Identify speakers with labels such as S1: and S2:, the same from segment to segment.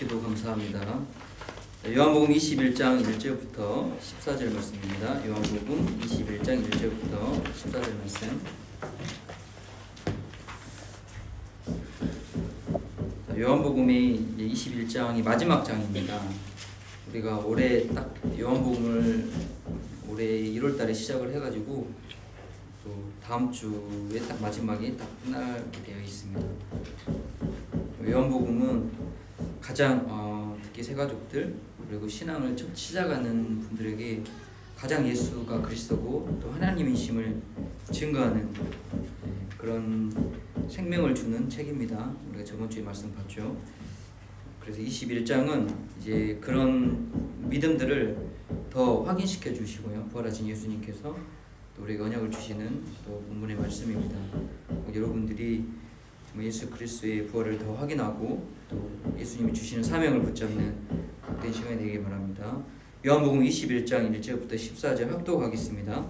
S1: 기도 감사합니다. 요한복음 21장 1절부터 14절 말씀입니다. 요한복음 21장 1절부터 14절 말씀. 요한복음이 21장이 마지막 장입니다. 우리가 올해 딱 요한복음을 올해 1월달에 시작을 해가지고 또 다음 주에 딱 마지막이 딱 끝나게 되어 있습니다. 요한복음은 가장 특히 새가족들 그리고 신앙을 좀 시작하는 분들에게 가장 예수가 그리스도고 또 하나님이심을 증거하는 그런 생명을 주는 책입니다. 우리가 저번 주에 말씀 봤죠. 그래서 21장은 이제 그런 믿음들을 더 확인시켜 주시고요. 부활하신 예수님께서 또 우리에게 언약을 주시는 또 본문의 말씀입니다. 여러분들이 예수 그리스도의 부활을 더 확인하고 또 예수님이 주시는 사명을 붙잡는 복된 시간이 되길 바랍니다. 요한복음 21장 1절부터 14절 합독하겠습니다.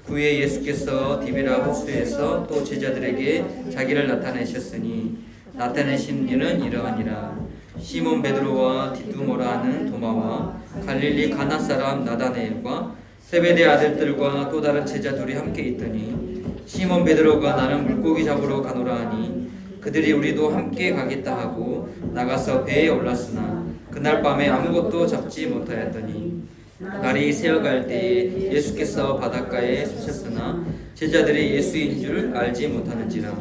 S1: 그 후에 예수께서 디베라 호수에서 또 제자들에게 자기를 나타내셨으니 나타내신 일은 이러하니라. 시몬 베드로와 디두모라 하는 도마와 갈릴리 가나 사람 나다네엘과 세베대 아들들과 또 다른 제자 둘이 함께 있더니 시몬 베드로가 나는 물고기 잡으러 가노라 하니 그들이 우리도 함께 가겠다 하고 나가서 배에 올랐으나 그날 밤에 아무것도 잡지 못하였더니 날이 새어갈 때에 예수께서 바닷가에 서셨으나 제자들이 예수인 줄 알지 못하는지라.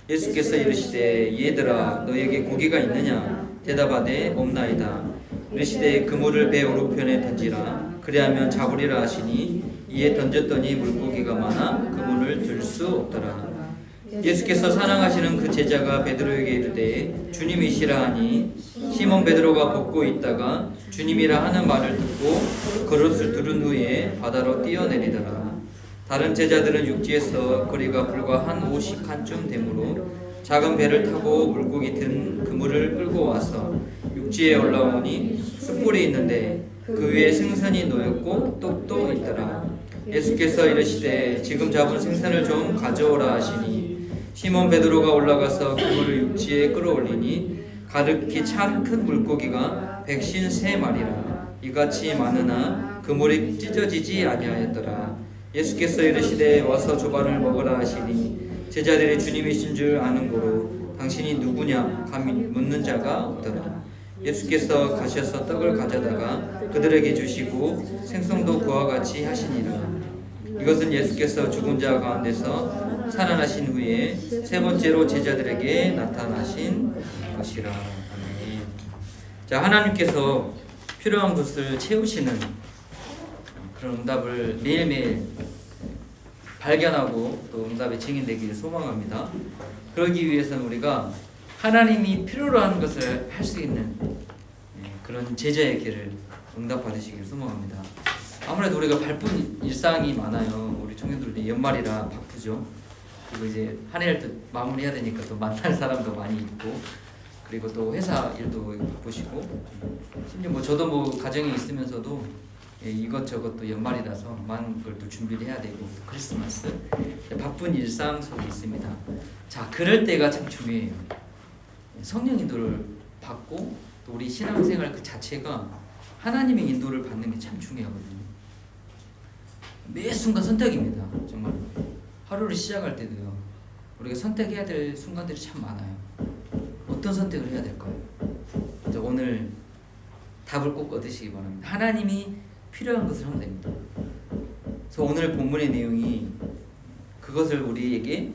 S1: 예수께서 이르시되 얘들아 너에게 고기가 있느냐? 대답하되 없나이다. 이르시되 그물을 배 오른편에 던지라. 그리하면 잡으리라 하시니 이에 던졌더니 물고기가 많아 그물을 들 수 없더라. 예수께서 사랑하시는 그 제자가 베드로에게 이르되 주님이시라 하니 시몬 베드로가 벗고 있다가 주님이라 하는 말을 듣고 그릇을 들은 후에 바다로 뛰어내리더라. 다른 제자들은 육지에서 거리가 불과 한 50칸쯤 되므로 작은 배를 타고 물고기 든 그물을 끌고 와서 육지에 올라오니 숯불이 있는데 그 위에 생선이 놓였고 떡도 있더라. 예수께서 이르시되 지금 잡은 생선을 좀 가져오라 하시니 시몬 베드로가 올라가서 그물을 육지에 끌어올리니 가득히 찬 큰 물고기가 153마리라. 이같이 많으나 그물이 찢어지지 아니하였더라. 예수께서 이르시되 와서 조반을 먹으라 하시니 제자들이 주님이신 줄 아는 고로 당신이 누구냐 감히 묻는 자가 없더라. 예수께서 가셔서 떡을 가져다가 그들에게 주시고 생선도 그와 같이 하시니라. 이것은 예수께서 죽은 자 가운데서 살아나신 후에 세 번째로 제자들에게 나타나신 것이라. 아멘. 자, 하나님께서 필요한 것을 채우시는 그런 응답을 매일매일 발견하고 또 응답의 증인되기를 소망합니다. 그러기 위해서는 우리가 하나님이 필요로 하는 것을 할 수 있는 그런 제자의 길을 응답받으시기를 소망합니다. 아무래도 우리가 바쁜 일상이 많아요. 우리 청년들도 연말이라 바쁘죠. 그리고 이제 한 해를 또 마무리해야 되니까 또 만날 사람도 많이 있고, 그리고 또 회사 일도 바쁘시고, 심지어 뭐 저도 뭐 가정이 있으면서도 이것저것 또 연말이라서 많은 걸 또 준비를 해야 되고, 크리스마스 바쁜 일상 속에 있습니다. 자, 그럴 때가 참 중요해요. 성령 인도를 받고 또 우리 신앙생활 그 자체가 하나님의 인도를 받는 게 참 중요하거든요. 매 순간 선택입니다. 정말 하루를 시작할 때도요. 우리가 선택해야 될 순간들이 참 많아요. 어떤 선택을 해야 될까요? 오늘 답을 꼭 얻으시기 바랍니다. 하나님이 필요한 것을 하면 됩니다. 그래서 오늘 본문의 내용이 그것을 우리에게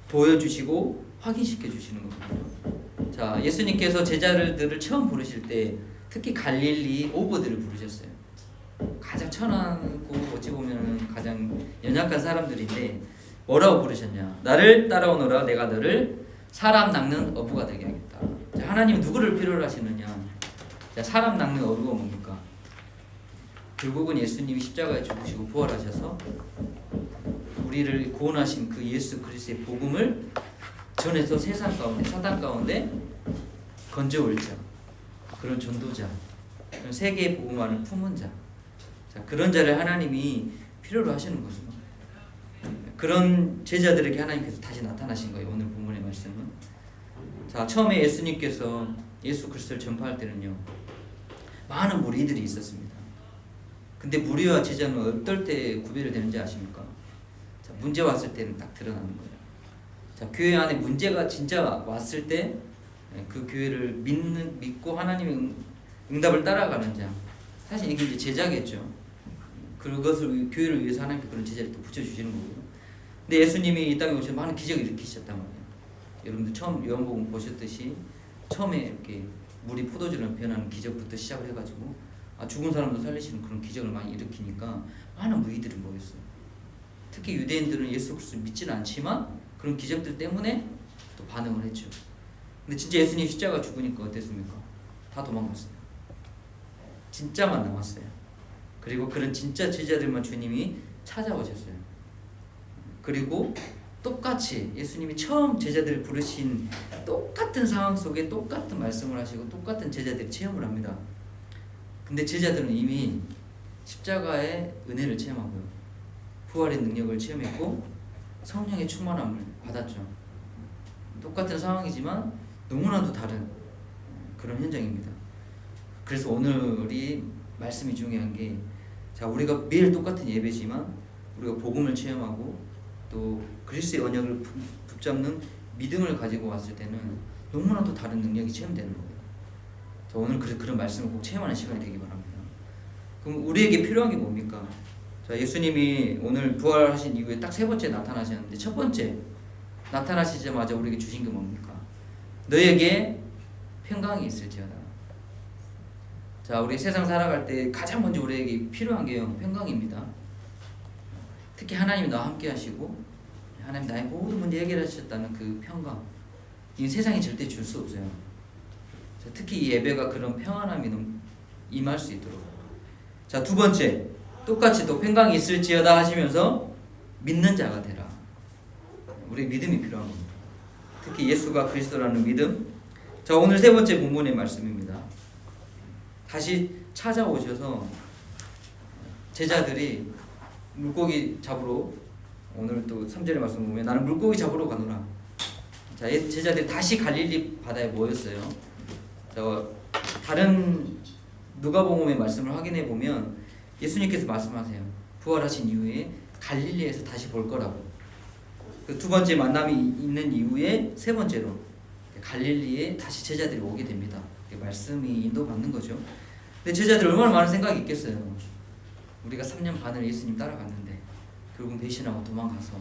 S1: 보여주시고 확인시켜 주시는 거거든요. 자, 예수님께서 제자들을 처음 부르실 때 특히 갈릴리 오버들을 부르셨어요. 가장 천하고 어찌 보면 가장 연약한 사람들인데 뭐라고 부르셨냐? 나를 따라오너라. 내가 너를 사람 낚는 어부가 되게 하겠다. 자, 하나님은 누구를 필요로 하시느냐? 자, 사람 낚는 어부가 뭡니까? 결국은 예수님이 십자가에 죽으시고 부활하셔서 우리를 구원하신 그 예수 그리스도의 복음을 전해서 세상 가운데 사단 가운데 건져올 자, 그런 전도자, 그런 세계의 복음만을 품은 자, 자, 그런 자를 하나님이 필요로 하시는 것입니다. 그런 제자들에게 하나님께서 다시 나타나신 거예요. 오늘 본문의 말씀은. 자, 처음에 예수님께서 예수 그리스도를 전파할 때는요, 많은 무리들이 있었습니다. 근데 무리와 제자는 어떨 때 구별이 되는지 아십니까? 자, 문제 왔을 때는 딱 드러나는 거예요. 자, 교회 안에 문제가 진짜 왔을 때 그 교회를 믿고 하나님의 응답을 따라가는 자, 사실 이게 이제 제자겠죠. 그것을 교회를 위해서 하나님께 그런 제자를 또 붙여주시는 거고요. 근데 예수님이 이 땅에 오셔서 많은 기적을 일으키셨단 말이에요. 여러분들 처음 요한복음 보셨듯이 처음에 이렇게 물이 포도주로 변하는 기적부터 시작을 해가지고 죽은 사람도 살리시는 그런 기적을 많이 일으키니까 많은 무리들이 모였어요. 특히 유대인들은 예수 그리스도를 믿지는 않지만 그런 기적들 때문에 또 반응을 했죠. 근데 진짜 예수님 십자가 죽으니까 어땠습니까? 다 도망갔어요. 진짜만 남았어요. 그리고 그런 진짜 제자들만 주님이 찾아오셨어요. 그리고 똑같이 예수님이 처음 제자들을 부르신 똑같은 상황 속에 똑같은 말씀을 하시고 똑같은 제자들이 체험을 합니다. 근데 제자들은 이미 십자가의 은혜를 체험하고요, 부활의 능력을 체험했고 성령의 충만함을 받았죠. 똑같은 상황이지만 너무나도 다른 그런 현장입니다. 그래서 오늘이 말씀이 중요한 게, 자, 우리가 매일 똑같은 예배지만 우리가 복음을 체험하고 또 그리스도의 언약을 붙잡는 믿음을 가지고 왔을 때는 너무나도 다른 능력이 체험되는 거예요. 자, 오늘 그런 말씀을 꼭 체험하는 시간이 되기 바랍니다. 그럼 우리에게 필요한 게 뭡니까? 자, 예수님이 오늘 부활하신 이후에 딱 세 번째 나타나셨는데, 첫 번째 나타나시자마자 우리에게 주신 게 뭡니까? 너에게 평강이 있을지어다. 자, 우리 세상 살아갈 때 가장 먼저 우리에게 필요한 게 평강입니다. 특히 하나님이 나와 함께 하시고 하나님 나의 모든 문제 해결하셨다는 그 평강, 이 세상이 절대 줄 수 없어요. 자, 특히 이 예배가 그런 평안함이 임할 수 있도록. 자, 두 번째, 똑같이 또 평강이 있을지어다 하시면서 믿는 자가 되라. 우리 믿음이 필요한 겁니다. 특히 예수가 그리스도라는 믿음. 자, 오늘 세 번째 본문의 말씀입니다. 다시 찾아오셔서 제자들이 물고기 잡으러, 오늘 또 3절의 말씀 보면 나는 물고기 잡으러 가노라. 자, 제자들이 다시 갈릴리 바다에 모였어요. 자, 다른 누가복음의 말씀을 확인해 보면 예수님께서 말씀하세요. 부활하신 이후에 갈릴리에서 다시 볼 거라고. 그 두 번째 만남이 있는 이후에 세 번째로 갈릴리에 다시 제자들이 오게 됩니다. 말씀이 인도받는 거죠. 근데 제자들이 얼마나 많은 생각이 있겠어요. 우리가 3년 반을 예수님 따라갔는데 결국 배신하고 도망가서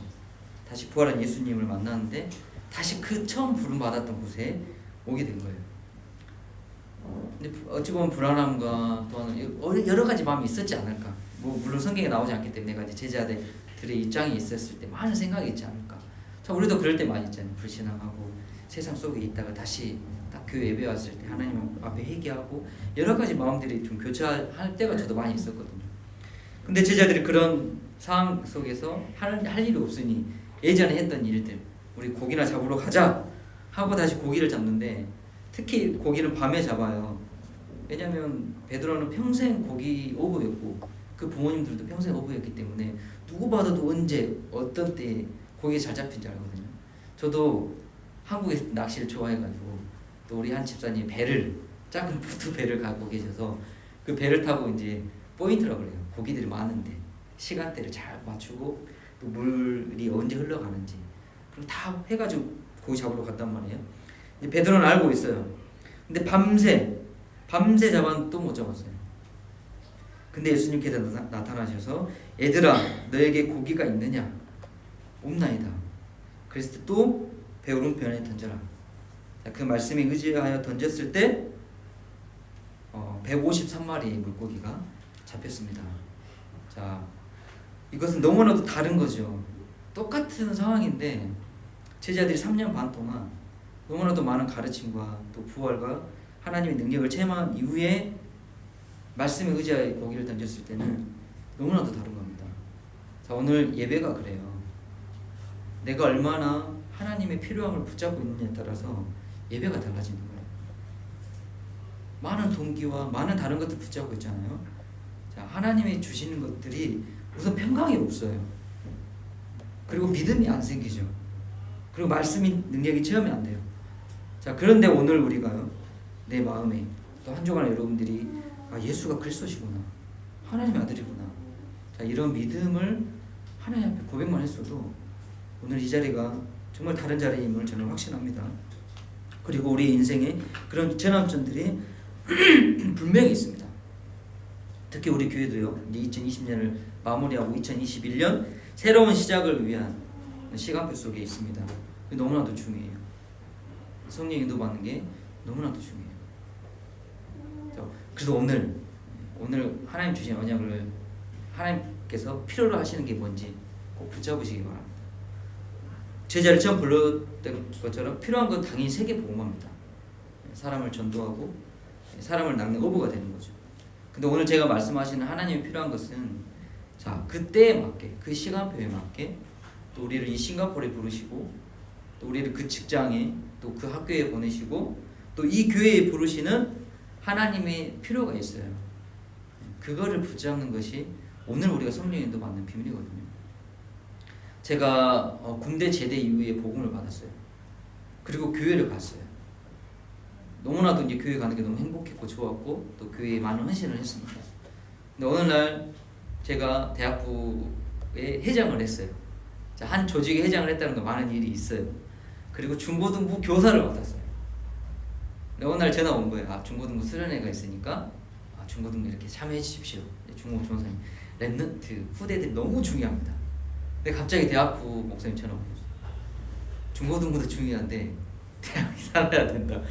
S1: 다시 부활한 예수님을 만났는데 다시 그 처음 부름 받았던 곳에 오게 된 거예요. 근데 어찌 보면 불안함과 또한 여러 가지 마음이 있었지 않을까. 물론 성경에 나오지 않기 때문에 내가 이제 제자들의 입장이 있었을 때 많은 생각이 있지 않을까. 자, 우리도 그럴 때 많이 있잖아요. 불신앙하고 세상 속에 있다가 다시 딱 교회 예배 왔을 때 하나님 앞에 회개하고 여러 가지 마음들이 좀 교차할 때가 저도 많이 있었거든요. 근데 제자들이 그런 상황 속에서 할 일이 없으니 예전에 했던 일들, 우리 고기나 잡으러 가자 하고 다시 고기를 잡는데, 특히 고기는 밤에 잡아요. 왜냐하면 베드로는 평생 고기 어부였고 그 부모님들도 평생 어부였기 때문에 누구 봐도 언제 어떤 때 고기 잘 잡힌 줄 알거든요. 저도 한국에 낚시를 좋아해가지고 또 우리 한 집사님이 작은 부두 배를 갖고 계셔서 그 배를 타고 이제 포인트라고 그래요. 고기들이 많은데 시간대를 잘 맞추고 또 물이 언제 흘러가는지 그럼 다 해가지고 고기 잡으러 갔단 말이에요. 이제 베드로는 알고 있어요. 근데 밤새 잡았는데 또 못 잡았어요. 근데 예수님께서 나타나셔서 얘들아 너에게 고기가 있느냐? 없나이다. 그래서 또 배 오른편에 던져라. 그 말씀에 의지하여 던졌을 때 153마리의 물고기가 잡혔습니다. 자, 이것은 너무나도 다른 거죠. 똑같은 상황인데 제자들이 3년 반 동안 너무나도 많은 가르침과 또 부활과 하나님의 능력을 체험한 이후에 말씀에 의지하여 고기를 던졌을 때는 너무나도 다른 겁니다. 자, 오늘 예배가 그래요. 내가 얼마나 하나님의 필요함을 붙잡고 있느냐에 따라서 예배가 달라지는 거예요. 많은 동기와 많은 다른 것들 붙잡고 있잖아요. 자, 하나님이 주시는 것들이 우선 평강이 없어요. 그리고 믿음이 안 생기죠. 그리고 말씀이 능력이 체험이 안 돼요. 자, 그런데 오늘 우리가요, 내 마음에 또 한 주간 여러분들이 예수가 그리스도시구나, 하나님의 아들이구나, 자, 이런 믿음을 하나님 앞에 고백만 했어도 오늘 이 자리가 정말 다른 자리임을 저는 확신합니다. 그리고 우리 인생에 그런 전환점들이 분명히 있습니다. 특히 우리 교회도요, 이제 2020년을 마무리하고 2021년 새로운 시작을 위한 시간표 속에 있습니다. 너무나도 중요해요. 성령 인도받는 게 너무나도 중요해요. 그래서 오늘 하나님 주신 언약을 하나님께서 필요로 하시는 게 뭔지 꼭 붙잡으시기 바랍니다. 제자를 처음 불렀던 것처럼 필요한 건 당연히 세계복음화입니다. 사람을 전도하고 사람을 낚는 어부가 되는 거죠. 근데 오늘 제가 말씀하시는 하나님이 필요한 것은, 자, 그때에 맞게, 그 시간표에 맞게 또 우리를 이 싱가포르에 부르시고 또 우리를 그 직장에 또 그 학교에 보내시고 또 이 교회에 부르시는 하나님의 필요가 있어요. 그거를 붙잡는 것이 오늘 우리가 성령 인도 받는 비밀이거든요. 제가 군대 제대 이후에 복음을 받았어요. 그리고 교회를 갔어요. 너무나도 이제 교회 가는 게 너무 행복했고 좋았고 또 교회에 많은 헌신을 했습니다. 근데 어느 날 제가 대학부에 회장을 했어요. 자, 한 조직의 회장을 했다는 건 많은 일이 있어요. 그리고 중고등부 교사를 맡았어요. 근데 어느 날 전화 온 거예요. 중고등부 수련회가 있으니까 중고등부 이렇게 참여해 주십시오. 중고등부 전사님, 랩런트 후대들이 너무 중요합니다. 근데 갑자기 대학부 목사님 전화 오셨어요. 중고등부도 중요한데 대학이 살아야 된다.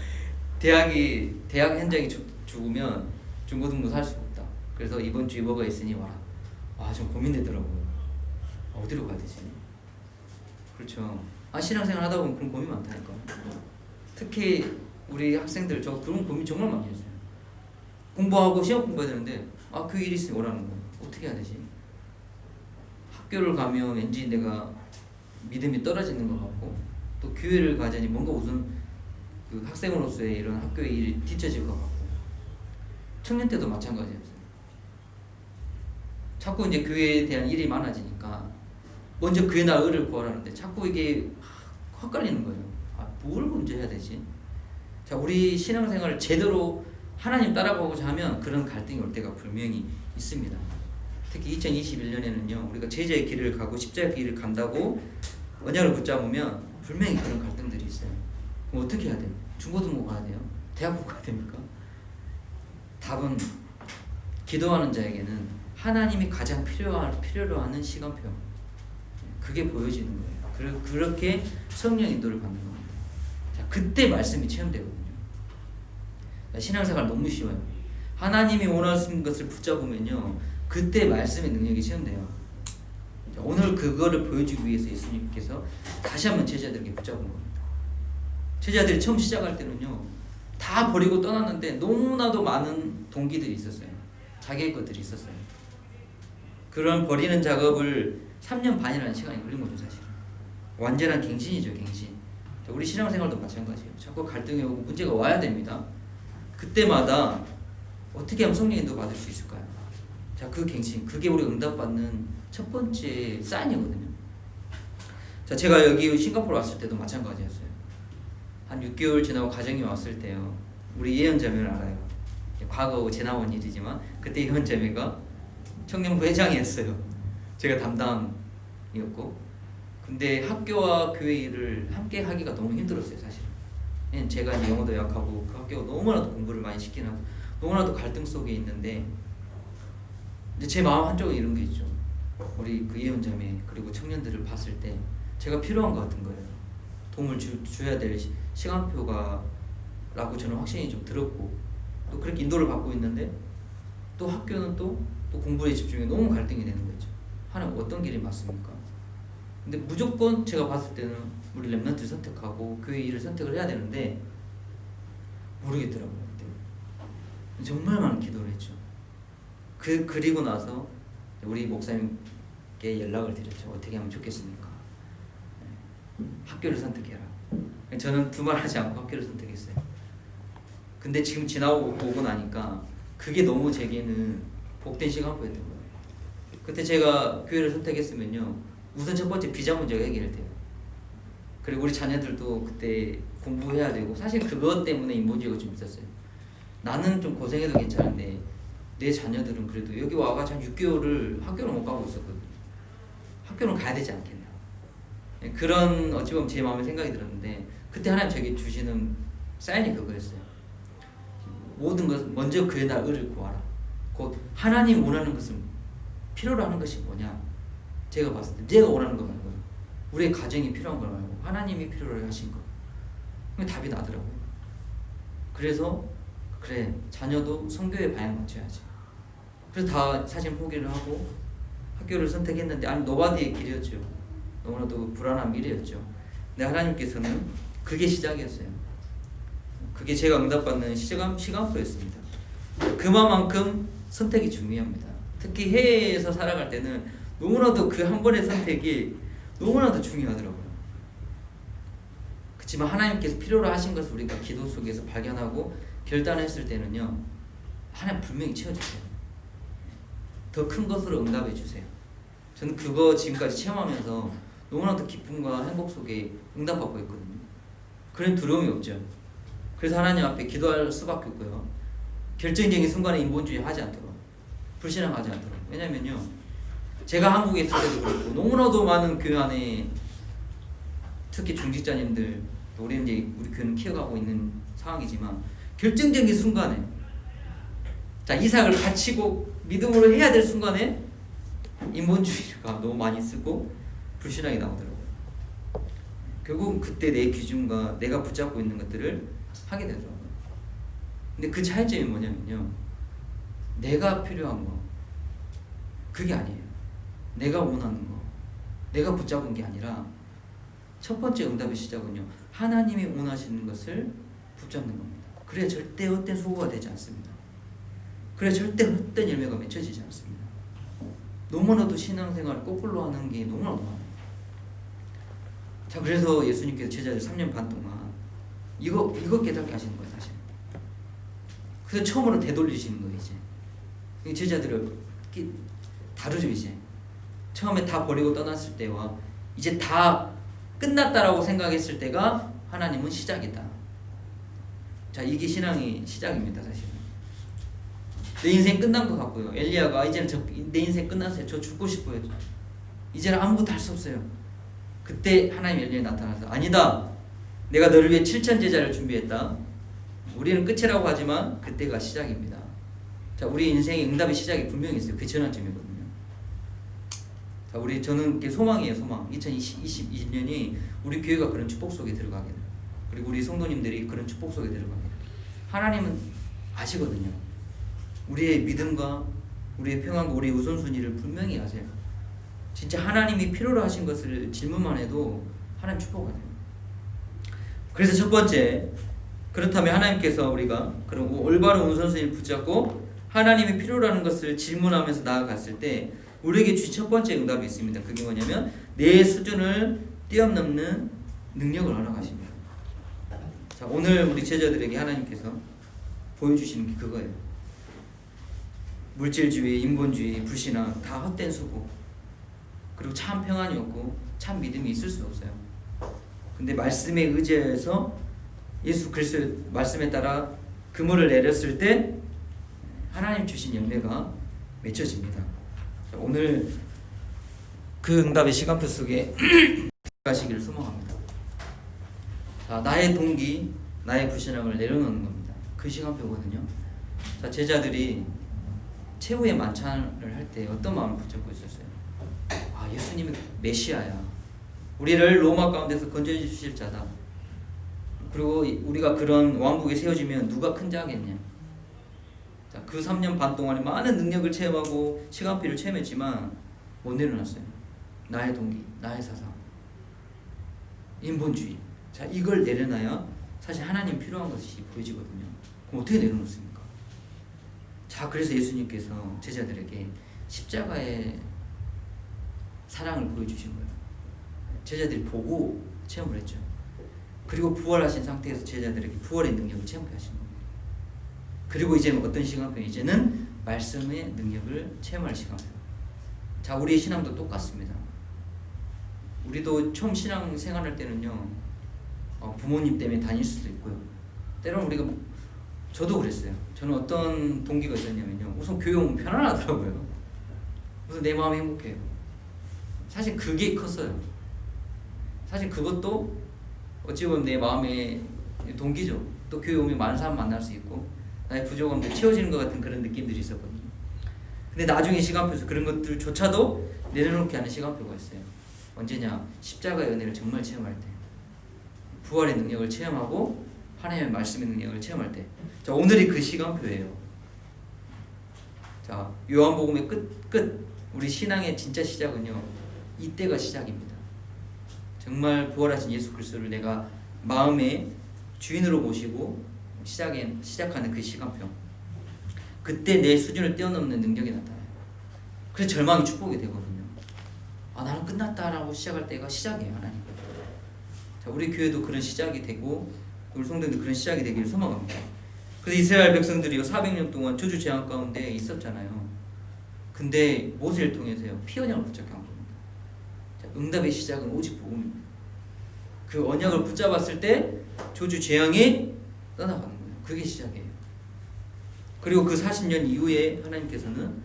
S1: 대학 현장이 죽으면 중고등부 살 수가 없다. 그래서 이번 주에 뭐가 있으니 와라. 좀 고민되더라고요. 어디로 가야 되지? 그렇죠. 신앙생활 하다 보면 그런 고민 많다니까. 특히 우리 학생들 그런 고민 정말 많이 했어요. 공부하고 시험 공부해야 되는데 그 일이 있으면 오라는 거예요. 어떻게 해야 되지? 학교를 가면 왠지 내가 믿음이 떨어지는 것 같고 또 교회를 가자니 뭔가 우선 그 학생으로서의 이런 학교의 일이 뒤처질 것 같고 청년 때도 마찬가지였어요. 자꾸 이제 교회에 대한 일이 많아지니까 먼저 그의 나라를 구하라는데 자꾸 이게 헛갈리는 거예요. 뭘 먼저 해야 되지? 자, 우리 신앙생활을 제대로 하나님 따라가고자 하면 그런 갈등이 올 때가 분명히 있습니다. 특히 2021년에는요, 우리가 제자의 길을 가고 십자가의 길을 간다고 언약을 붙잡으면 분명히 그런 갈등들이 있어요. 그럼 어떻게 해야 돼요? 중고등부 가야 돼요? 대학부 가야 됩니까? 답은 기도하는 자에게는 하나님이 가장 필요로 하는 시간표, 그게 보여지는 거예요. 그렇게 성령 인도를 받는 겁니다. 자, 그때 말씀이 체험되거든요. 신앙생활 너무 쉬워요. 하나님이 원하시는 것을 붙잡으면요, 그때 말씀의 능력이 체험돼요. 자, 오늘 그거를 보여주기 위해서 예수님께서 다시 한번 제자들에게 붙잡은 겁니다. 제자들이 처음 시작할 때는요, 다 버리고 떠났는데 너무나도 많은 동기들이 있었어요. 자기의 것들이 있었어요. 그런 버리는 작업을 3년 반이라는 시간이 걸린 거죠, 사실은. 완전한 갱신이죠, 갱신. 우리 신앙생활도 마찬가지예요. 자꾸 갈등이 오고 문제가 와야 됩니다. 그때마다 어떻게 하면 성령 인도 받을 수 있을까요? 자, 그 갱신, 그게 우리가 응답받는 첫 번째 사인이거든요. 자, 제가 여기 싱가포르 왔을 때도 마찬가지였어요. 한 6개월 지나고 가정이 왔을 때요, 우리 예언자매를 알아요. 과거 지나온 일이지만 그때 예언자매가 청년부 회장이었어요. 제가 담당이었고, 근데 학교와 교회 일을 함께 하기가 너무 힘들었어요, 사실은. 제가 이제 영어도 약하고 그 학교가 너무나도 공부를 많이 시키는, 너무나도 갈등 속에 있는데, 근데 제 마음 한쪽에 이런 게 있죠. 우리 그 예언자매 그리고 청년들을 봤을 때 제가 필요한 것 같은 거예요. 도움을 줘야 될 시간표가 라고 저는 확신이 좀 들었고, 또 그렇게 인도를 받고 있는데 또 학교는 또 공부에 집중해 너무 갈등이 되는 거죠. 하나님 어떤 길이 맞습니까? 근데 무조건 제가 봤을 때는 우리 렘넌트를 선택하고 교회 일을 선택을 해야 되는데 모르겠더라고요. 그때 정말 많은 기도를 했죠. 그리고 나서 우리 목사님께 연락을 드렸죠. 어떻게 하면 좋겠습니까? 학교를 선택해라. 저는 두말 하지 않고 학교를 선택했어요. 근데 지금 지나오고 나니까 그게 너무 제게는 복된 시간표였던 거예요. 그때 제가 교회를 선택했으면요, 우선 첫 번째 비자 문제가 해결돼요. 그리고 우리 자녀들도 그때 공부해야 되고 사실 그것 때문에 인본주의가 좀 있었어요. 나는 좀 고생해도 괜찮은데 내 자녀들은 그래도 여기 와가지고 한 6개월을 학교를 못 가고 있었거든요. 학교는 가야 되지 않겠나. 그런 어찌 보면 제 마음에 생각이 들었는데 그때 하나님 저에게 주시는 사인이 그거였어요. 모든 것 먼저 그의 날 의를 구하라. 곧 하나님 원하는 것은 필요로 하는 것이 뭐냐. 제가 봤을 때 내가 원하는 거 말고 우리의 가정이 필요한 걸 말고 하나님이 필요로 하신 거. 그게 답이 나더라고요. 그래서 그래 자녀도 성교에 방향 맞춰야지. 그래서 다 사실 포기를 하고 학교를 선택했는데 아니 노바디의 길이었죠. 너무나도 불안한 미래였죠. 근데 하나님께서는 그게 시작이었어요. 그게 제가 응답받는 시간표였습니다. 그만큼 선택이 중요합니다. 특히 해외에서 살아갈 때는 너무나도 그 한 번의 선택이 너무나도 중요하더라고요. 그렇지만 하나님께서 필요로 하신 것을 우리가 기도 속에서 발견하고 결단했을 때는요, 하나님 분명히 채워주세요. 더 큰 것으로 응답해 주세요. 저는 그거 지금까지 체험하면서 너무나도 기쁨과 행복 속에 응답받고 있거든요. 그런 두려움이 없죠. 그래서 하나님 앞에 기도할 수밖에 없고요. 결정적인 순간에 인본주의 하지 않도록, 불신앙하지 않도록. 왜냐면요, 제가 한국에 있을 때도 그렇고 너무나도 많은 교회 안에 특히 중직자님들, 우리 이제 우리 교회는 키워가고 있는 상황이지만 결정적인 순간에 자 이삭을 바치고 믿음으로 해야 될 순간에 인본주의가 너무 많이 쓰고 불신앙이 나오더라고요. 결국은 그때 내 기준과 내가 붙잡고 있는 것들을 하게 되더라고요. 근데 그 차이점이 뭐냐면요, 내가 필요한 거 그게 아니에요. 내가 원하는 거, 내가 붙잡은 게 아니라 첫 번째 응답의 시작은요, 하나님이 원하시는 것을 붙잡는 겁니다. 그래야 절대 헛된 수고가 되지 않습니다. 그래야 절대 헛된 열매가 맺혀지지 않습니다. 너무나도 신앙생활을 거꾸로 하는 게 너무나도 많아요. 자, 그래서 예수님께서 제자들 3년 반 동안 이거 깨닫게 하시는 거예요, 사실. 그래서 처음으로 되돌리시는 거예요, 이제. 제자들을 다르죠, 이제. 처음에 다 버리고 떠났을 때와 이제 다 끝났다라고 생각했을 때가 하나님은 시작이다. 자, 이게 신앙의 시작입니다, 사실은. 내 인생 끝난 것 같고요. 엘리야가 이제는 내 인생 끝났어요. 저 죽고 싶어요. 이제는 아무것도 할 수 없어요. 그때 하나님 엘리야에 나타나서 아니다. 내가 너를 위해 7천 제자를 준비했다. 우리는 끝이라고 하지만 그때가 시작입니다. 자, 우리 인생의 응답의 시작이 분명히 있어요. 그 전환점이거든요. 자, 저는 소망이에요, 소망. 2022년이 우리 교회가 그런 축복 속에 들어가게 돼요. 그리고 우리 성도님들이 그런 축복 속에 들어가게 돼요. 하나님은 아시거든요. 우리의 믿음과 우리의 평안과 우리의 우선순위를 분명히 아세요. 진짜 하나님이 필요로 하신 것을 질문만 해도 하나님 축복을 해요. 그래서 첫 번째, 그렇다면 하나님께서 우리가 그런 올바른 우선순위를 붙잡고 하나님이 필요로 하는 것을 질문하면서 나아갔을 때 우리에게 주신 첫 번째 응답이 있습니다. 그게 뭐냐면 내 수준을 뛰어넘는 능력을 허락하십니다. 자, 오늘 우리 제자들에게 하나님께서 보여주시는 게 그거예요. 물질주의, 인본주의, 불신앙 다 헛된 수고, 그리고 참 평안이 없고 참 믿음이 있을 수 없어요. 근데 말씀에 의지해서 예수 그리스도의 말씀에 따라 그물을 내렸을 때 하나님 주신 열매가 맺혀집니다. 오늘 그 응답의 시간표 속에 가시기를 소망합니다. 자, 나의 동기, 나의 불신앙을 내려놓는 겁니다. 그 시간표거든요. 자, 제자들이 최후의 만찬을 할 때 어떤 마음을 붙잡고 있었어요? 아, 예수님이 메시아야. 우리를 로마 가운데서 건져내 주실 자다. 그리고 우리가 그런 왕국에 세워지면 누가 큰 자겠냐. 자, 그 3년 반 동안에 많은 능력을 체험하고 시간표를 체험했지만 못 내려놨어요. 나의 동기, 나의 사상, 인본주의. 자, 이걸 내려놔야 사실 하나님 필요한 것이 보여지거든요. 그럼 어떻게 내려놓습니까? 자, 그래서 예수님께서 제자들에게 십자가의 사랑을 보여주신 거예요. 제자들이 보고 체험을 했죠. 그리고 부활하신 상태에서 제자들에게 부활의 능력을 체험하게 하신 겁니다. 그리고 이제는 어떤 시간표? 이제는 말씀의 능력을 체험할 시간표. 자, 우리의 신앙도 똑같습니다. 우리도 처음 신앙 생활할 때는요, 부모님 때문에 다닐 수도 있고요. 때로는 우리가, 저도 그랬어요. 저는 어떤 동기가 있었냐면요, 우선 교회 오면 편안하더라고요. 우선 내 마음이 행복해요. 사실 그게 컸어요. 사실 그것도 어찌 보면 내 마음의 동기죠. 또 교회 오면 많은 사람 만날 수 있고 나의 부족함들 채워지는 것 같은 그런 느낌들이 있었거든요. 근데 나중에 시간표에서 그런 것들조차도 내려놓게 하는 시간표가 있어요. 언제냐? 십자가의 은혜를 정말 체험할 때, 부활의 능력을 체험하고 하나님의 말씀의 능력을 체험할 때. 자, 오늘이 그 시간표예요. 자, 요한복음의 끝 우리 신앙의 진짜 시작은요, 이때가 시작입니다. 정말 부활하신 예수 그리스도를 내가 마음의 주인으로 모시고 시작하는 그 시간표. 그때 내 수준을 뛰어넘는 능력이 나타나요. 그래서 절망이 축복이 되거든요. 나는 끝났다라고 시작할 때가 시작이에요, 하나님. 자, 우리 교회도 그런 시작이 되고 우리 성도들도 그런 시작이 되기를 소망합니다. 그래서 이스라엘 백성들이 400년 동안 저주 재앙 가운데 있었잖아요. 근데 모세를 통해서요, 피 언약을 붙잡게 한 겁니다. 자, 응답의 시작은 오직 복음입니다. 그 언약을 붙잡았을 때 저주 재앙이 떠나가는 거예요. 그게 시작이에요. 그리고 그 40년 이후에 하나님께서는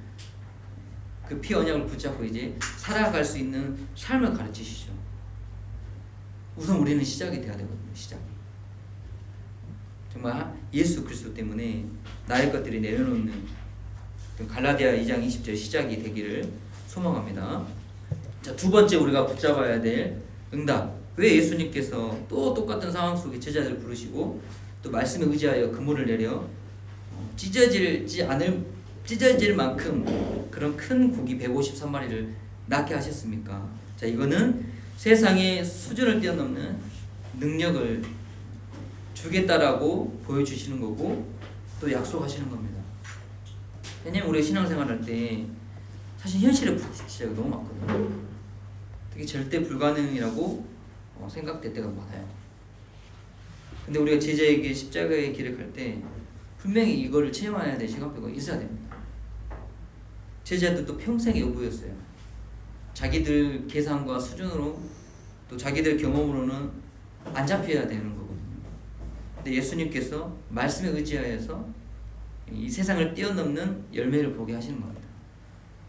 S1: 그 피 언약을 붙잡고 이제 살아갈 수 있는 삶을 가르치시죠. 우선 우리는 시작이 돼야 되거든요. 시작. 정말 예수 그리스도 때문에 나의 것들이 내려놓는 갈라디아 2장 20절 시작이 되기를 소망합니다. 자, 두 번째 우리가 붙잡아야 될 응답. 왜 예수님께서 또 똑같은 상황 속에 제자들을 부르시고 또 말씀에 의지하여 그물을 내려 찢어질 만큼 그런 큰 고기 153마리를 낳게 하셨습니까? 자, 이거는 세상의 수준을 뛰어넘는 능력을 주겠다라고 보여주시는 거고 또 약속하시는 겁니다. 왜냐면 우리가 신앙생활 할 때 사실 현실에 부딪힐 때가 너무 많거든요. 되게 절대 불가능이라고 생각될 때가 많아요. 근데 우리가 제자에게 십자가의 길을 갈 때 분명히 이거를 체험해야 될 시간표가 있어야 됩니다. 제자들도 평생의 요구였어요. 자기들 계산과 수준으로 또 자기들 경험으로는 안 잡혀야 되는 거거든요. 근데 예수님께서 말씀에 의지하여서 이 세상을 뛰어넘는 열매를 보게 하시는 겁니다.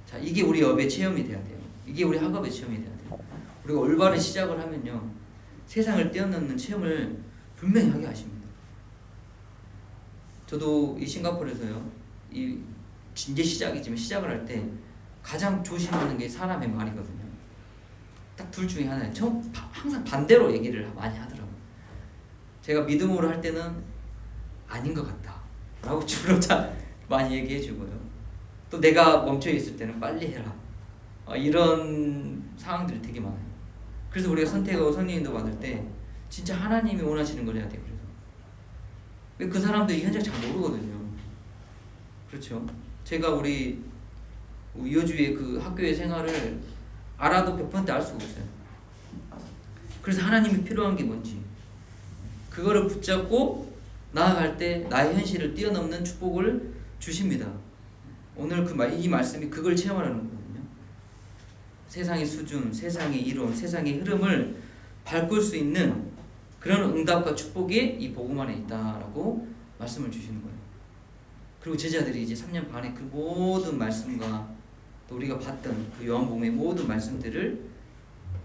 S1: 자, 이게 우리 업의 체험이 돼야 돼요. 이게 우리 학업의 체험이 돼야 돼요. 우리가 올바른 시작을 하면요, 세상을 뛰어넘는 체험을 분명히 하게 하십니다. 저도 이 싱가포르에서요, 이제 시작이지만 시작을 할 때 가장 조심하는 게 사람의 말이거든요. 딱 둘 중에 하나예요. 항상 반대로 얘기를 많이 하더라고요. 제가 믿음으로 할 때는 아닌 것 같다 라고 주로 많이 얘기해 주고요. 또 내가 멈춰 있을 때는 빨리 해라. 이런 상황들이 되게 많아요. 그래서 우리가 선택하고 성령님도 받을 때 진짜 하나님이 원하시는 걸 해야 돼요. 그래서 왜 그 사람들이 현장 잘 모르거든요. 그렇죠. 제가 우리 이호주의 그 학교의 생활을 알아도 100% 알 수가 없어요. 그래서 하나님이 필요한 게 뭔지 그거를 붙잡고 나아갈 때 나의 현실을 뛰어넘는 축복을 주십니다. 오늘 이 말씀이 그걸 체험하라는 거거든요. 세상의 수준, 세상의 이론, 세상의 흐름을 바꿀 수 있는 그런 응답과 축복이 이 복음 안에 있다라고 말씀을 주시는 거예요. 그리고 제자들이 이제 3년 반에 그 모든 말씀과 또 우리가 봤던 그 요한복음의 모든 말씀들을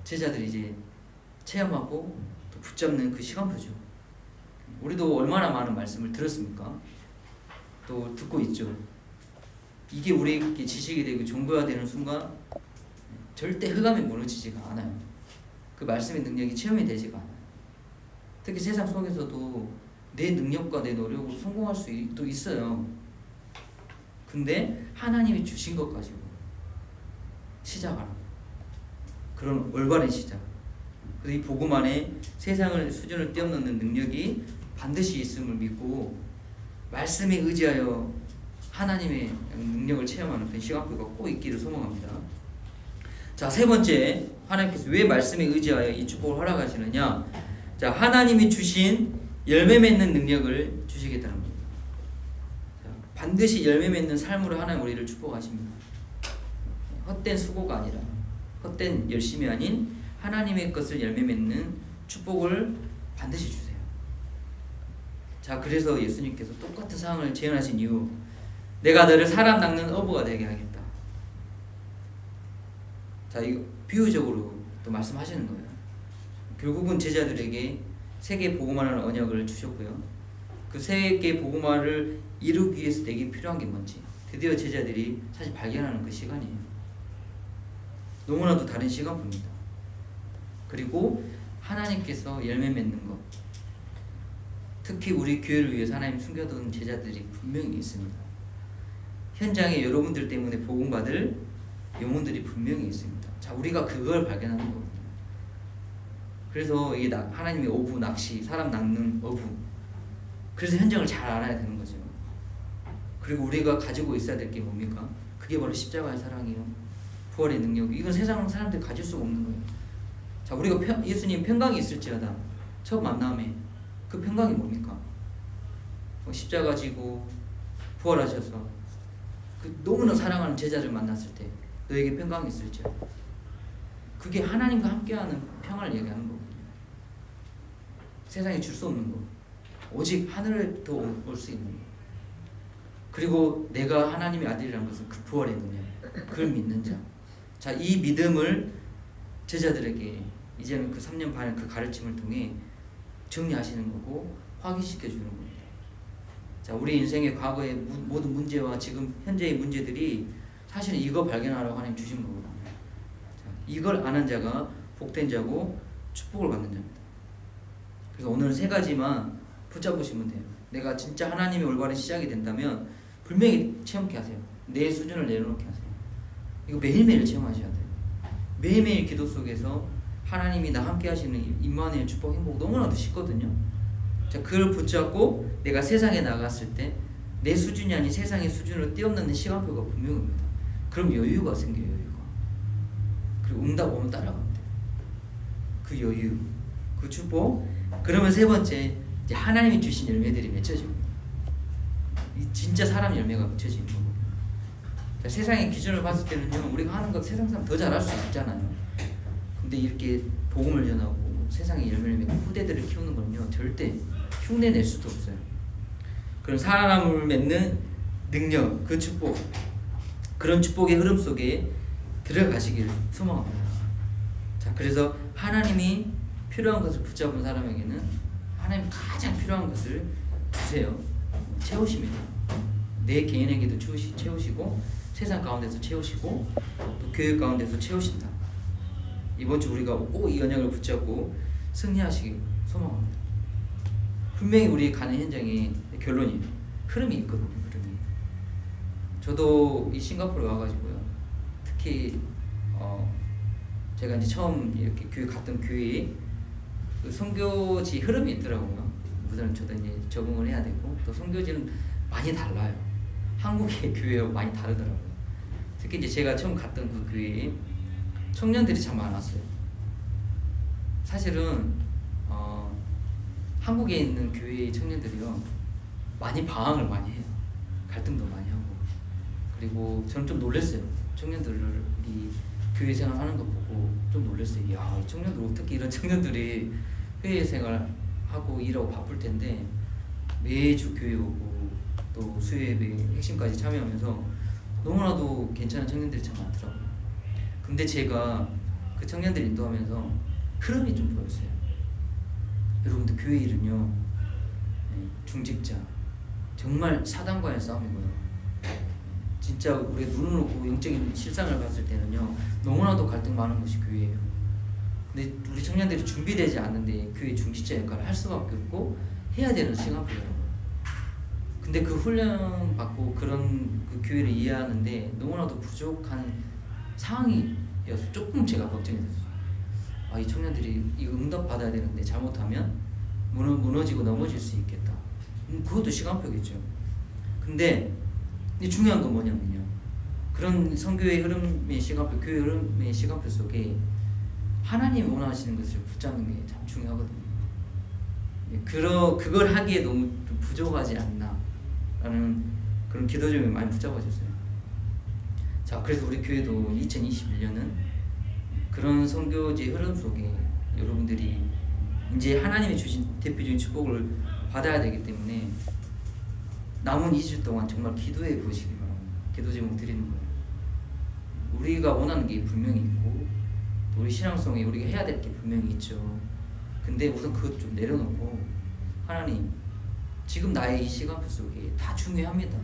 S1: 제자들이 이제 체험하고 또 붙잡는 그 시간표죠. 우리도 얼마나 많은 말씀을 들었습니까? 또 듣고 있죠. 이게 우리에게 지식이 되고 종교가 되는 순간 절대 흑암에 무너지지가 않아요. 그 말씀의 능력이 체험이 되지가 않아요. 특히 세상 속에서도 내 능력과 내 노력으로 성공할 수도 있어요. 근데 하나님이 주신 것 가지고 시작하라. 그런 올바른 시작. 그래서 이 복음 안에 세상을 수준을 뛰어넘는 능력이 반드시 있음을 믿고 말씀에 의지하여 하나님의 능력을 체험하는 그런 시간표가 꼭 있기를 소망합니다. 자, 세 번째, 하나님께서 왜 말씀에 의지하여 이 축복을 허락하시느냐? 자, 하나님이 주신 열매 맺는 능력을 주시겠다는 겁니다. 자, 반드시 열매 맺는 삶으로 하나님 우리를 축복하십니다. 헛된 수고가 아니라, 헛된 열심이 아닌 하나님의 것을 열매 맺는 축복을 반드시 주세요. 자, 그래서 예수님께서 똑같은 상황을 재현하신 이유, 내가 너를 사람 낚는 어부가 되게 하겠다. 자, 이거 비유적으로 또 말씀하시는 거예요. 결국은 제자들에게 세계 복음화라는 언약을 주셨고요. 그 세계 복음화를 이루기 위해서 내게 필요한 게 뭔지 드디어 제자들이 사실 발견하는 그 시간이에요. 너무나도 다른 시간표입니다. 그리고 하나님께서 열매 맺는 것, 특히 우리 교회를 위해서 하나님 숨겨둔 제자들이 분명히 있습니다. 현장에 여러분들 때문에 복음받을 영혼들이 분명히 있습니다. 자, 우리가 그걸 발견하는 거거든요. 그래서 이 하나님의 어부 낚시, 사람 낚는 어부, 그래서 현장을 잘 알아야 되는 거죠. 그리고 우리가 가지고 있어야 될 게 뭡니까? 그게 바로 십자가의 사랑이요, 부활의 능력. 이건 세상 사람들이 가질 수가 없는 거예요. 자, 우리가 예수님 평강이 있을지어다 첫 만남에 그 평강이 뭡니까? 십자가 지고 부활하셔서 그 너무나 사랑하는 제자를 만났을 때 너에게 평강이 있을지어다, 그게 하나님과 함께하는 평안을 얘기하는 거거든요. 세상에 줄 수 없는 거, 오직 하늘에도 올 수 있는 거. 그리고 내가 하나님의 아들이라는 것은 그 부활의 능력, 그걸 믿는 자. 자, 이 믿음을 제자들에게 이제는 그 3년 반의 그 가르침을 통해 정리하시는 거고 확인시켜 주는 겁니다. 자, 우리 인생의 과거의 모든 문제와 지금 현재의 문제들이 사실은 이거 발견하라고 하나님 주신 거거든요. 자, 이걸 아는 자가 복된 자고 축복을 받는 자입니다. 그래서 오늘 세 가지만 붙잡으시면 돼요. 내가 진짜 하나님의 올바른 시작이 된다면 분명히 체험케 하세요. 내 수준을 내려놓게 하세요. 이거 매일매일 체험하셔야 돼요. 매일매일 기도 속에서 하나님이 나 함께 하시는 임마누엘 축복 행복 너무나도 쉽거든요. 자, 그걸 붙잡고 내가 세상에 나갔을 때 내 수준이 아닌 세상의 수준으로 뛰어넘는 시간표가 분명합니다. 그럼 여유가 생겨요. 여유가. 그리고 응답 오면 따라가면 돼요. 그 여유, 그 축복. 그러면 세 번째, 이제 하나님이 주신 열매들이 맺혀집니다. 이 진짜 사람 열매가 맺혀지는 거고. 자, 세상의 기준을 봤을 때는요, 우리가 하는 것 세상 사람 더 잘할 수 있잖아요. 근데 이렇게 복음을 전하고 세상의 열매를 맺고 후대들을 키우는 건요, 절대 흉내낼 수도 없어요. 그런 사람을 맺는 능력, 그 축복, 그런 축복의 흐름 속에 들어가시기를 소망합니다. 자, 그래서 하나님이 필요한 것을 붙잡은 사람에게는 하나님 가장 필요한 것을 주세요. 채우십니다. 내 개인에게도 채우시고 세상 가운데서 채우시고 또 교회 가운데서 채우신다. 이번 주 우리가 꼭 이 언약을 붙잡고 승리하시길 소망합니다. 분명히 우리 가는 현장에 결론이 흐름이 있거든요. 흐름이. 저도 이 싱가포르에 와가지고요. 특히 제가 이제 처음 이렇게 교회 갔던 교회에 그 선교지 흐름이 있더라고요. 우선 저도 이제 적응을 해야 되고 또 선교지는 많이 달라요. 한국의 교회와 많이 다르더라고요. 특히 이제 제가 처음 갔던 그 교회에 청년들이 참 많았어요. 사실은 한국에 있는 교회의 청년들이요, 많이 방황을 많이 해요. 갈등도 많이 하고. 그리고 저는 좀 놀랐어요. 청년들이 교회 생활하는 거 보고 좀 놀랐어요. 이야, 이 청년들 어떻게 이런 청년들이 회의 생활하고 일하고 바쁠 텐데 매주 교회 오고 또 수요예배 핵심까지 참여하면서 너무나도 괜찮은 청년들이 참 많더라고요. 근데 제가 그 청년들 인도하면서 흐름이 좀 보였어요. 여러분들 교회 일은요, 중직자, 정말 사단과의 싸움이고요. 진짜 우리가 눈을 놓고 영적인 실상을 봤을 때는요, 너무나도 갈등 많은 것이 교회예요. 근데 우리 청년들이 준비되지 않는데 교회 중직자 역할을 할 수밖에 없고 해야 되는 시간표더라고요. 근데 그 훈련 받고 그런 그 교회를 이해하는데 너무나도 부족한 상황이어서 조금 제가 걱정이 됐어요. 아, 이 청년들이 이거 응답 받아야 되는데 잘못하면 무너지고 넘어질 수 있겠다. 그것도 시간표겠죠. 근데 중요한 건 뭐냐면요, 그런 선교의 흐름의 시간표, 교회 흐름의 시간표 속에 하나님이 원하시는 것을 붙잡는 게 참 중요하거든요. 그걸 하기에 너무 좀 부족하지 않나 라는 그런 기도점이 많이 붙잡아졌어요. 자, 그래서 우리 교회도 2021년은 그런 선교지 흐름 속에 여러분들이 이제 하나님이 주신 대표적인 축복을 받아야 되기 때문에 남은 2주 동안 정말 기도해 보시기 바랍니다. 기도 제목 드리는 거예요. 우리가 원하는 게 분명히 있고 또 우리 신앙성에 우리가 해야 될 게 분명히 있죠. 근데 우선 그것 좀 내려놓고 하나님, 지금 나의 이 시간표 속에 다 중요합니다.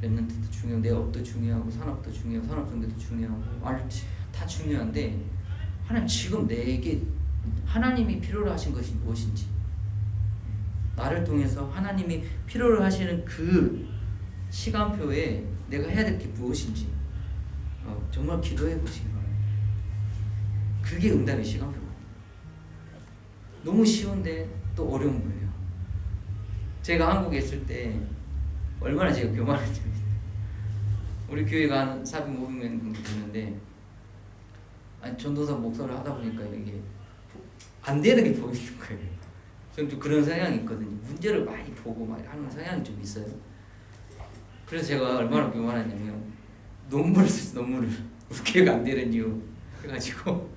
S1: 랩런트도 중요하고 내 업도 중요하고 산업도 중요하고 산업성교도 중요하고 다 중요한데 하나님, 지금 내게 하나님이 필요로 하신 것이 무엇인지, 나를 통해서 하나님이 필요로 하시는 그 시간표에 내가 해야 될 게 무엇인지 정말 기도해 보시기 바랍니다. 그게 응답의 시간표거든요. 너무 쉬운데 또 어려운 거예요. 제가 한국에 있을 때 얼마나 제가 교만했죠. 우리 교회가 한 400~500명 정도 되는데 전도사 목사를 하다 보니까 이게 안 되는 게 보이는 거예요. 저는 좀 그런 성향이 있거든요. 문제를 많이 보고 막 하는 성향이 좀 있어요. 그래서 제가 얼마나 교만했냐면 논문을 썼어요. 논문을 우리 교회가 안 되는 이유 해가지고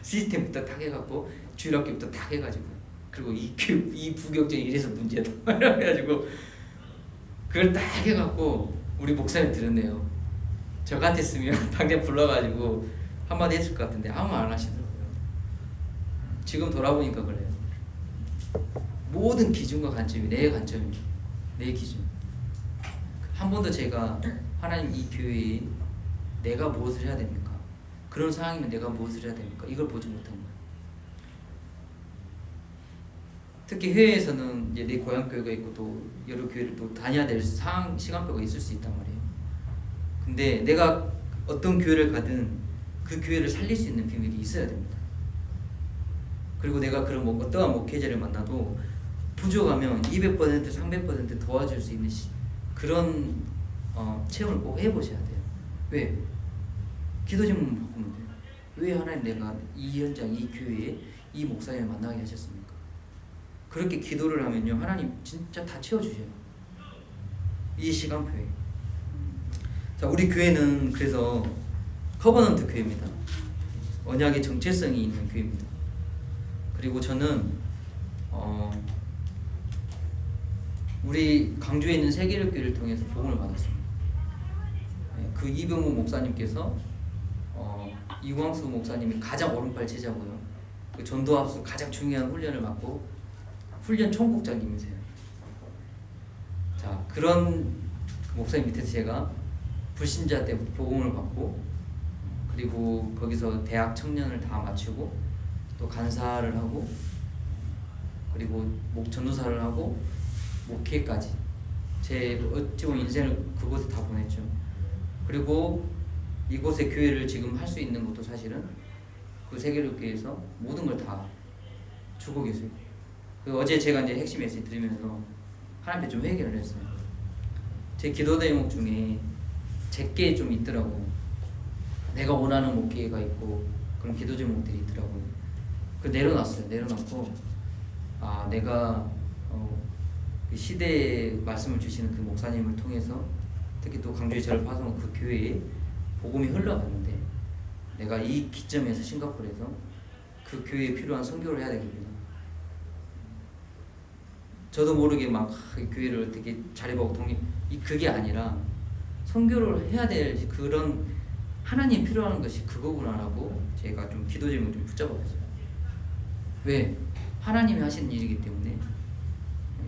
S1: 시스템부터 다 해갖고 주일학교부터 다 해가지고, 그리고 이 부격적인 이래서 문제다 해가지고 그걸 딱 해갖고 우리 목사님 들었네요. 저 같았으면 당장 불러가지고 한마디 했을 것 같은데 아무 말 안 하시더라고요. 지금 돌아보니까 그래요. 모든 기준과 관점이 내 관점입니다. 내 기준. 한 번도 제가 하나님, 이 교회에 내가 무엇을 해야 됩니까? 그런 상황이면 내가 무엇을 해야 됩니까? 이걸 보지 못한 거예요. 특히 해외에서는 이제 내 고향 교회가 있고 또 여러 교회를 또 다녀야 될 시간표가 있을 수 있단 말이에요. 근데 내가 어떤 교회를 가든 그 교회를 살릴 수 있는 비밀이 있어야 됩니다. 그리고 내가 그런 어떠한 목회자를 만나도 부족하면 200%, 300% 도와줄 수 있는 그런 체험을 꼭 해보셔야 돼요. 왜? 기도 제목만 바꾸면 돼요. 왜 하나님 내가 이 현장, 이 교회에 이 목사님을 만나게 하셨습니까? 그렇게 기도를 하면요, 하나님 진짜 다 채워주셔요. 이 시간표에. 자, 우리 교회는 그래서 커버넌트 교회입니다. 언약의 정체성이 있는 교회입니다. 그리고 저는 우리 강주에 있는 세계력교회를 통해서 복음을 받았습니다. 그 이병호 목사님께서 이광수 목사님이 가장 오른팔 제자고요. 그 전도합수 가장 중요한 훈련을 맡고 훈련 총국장님이세요. 자, 그런 목사님 밑에서 제가 불신자 때부터 복음을 받고, 그리고 거기서 대학 청년을 다 마치고 또 간사를 하고, 그리고 전도사를 하고 목회까지 제 어찌 보면 인생을 그곳에 다 보냈죠. 그리고 이곳의 교회를 지금 할 수 있는 것도 사실은 그 세계력교회에서 모든 걸 다 주고 계세요. 어제 제가 이제 핵심 메시지 들으면서 하나님께 좀 회개를 했어요. 제 기도 대목 중에 제게 좀 있더라고. 내가 원하는 목회가 있고 그런 기도 제목들이 있더라고요. 그 내려놨어요. 내려놓고 내가 그 시대에 말씀을 주시는 그 목사님을 통해서 특히 또 강주의 저를 파송한 그 교회에 복음이 흘러가는데 내가 이 기점에서 싱가포르에서 그 교회에 필요한 선교를 해야 되겠구나. 저도 모르게 막 교회를 어떻게 자립하고 그게 아니라 선교를 해야 될 그런 하나님 필요한 것이 그거구나라고 제가 좀 기도 제목을 좀 붙잡아봤어요. 왜? 하나님이 하시는 일이기 때문에.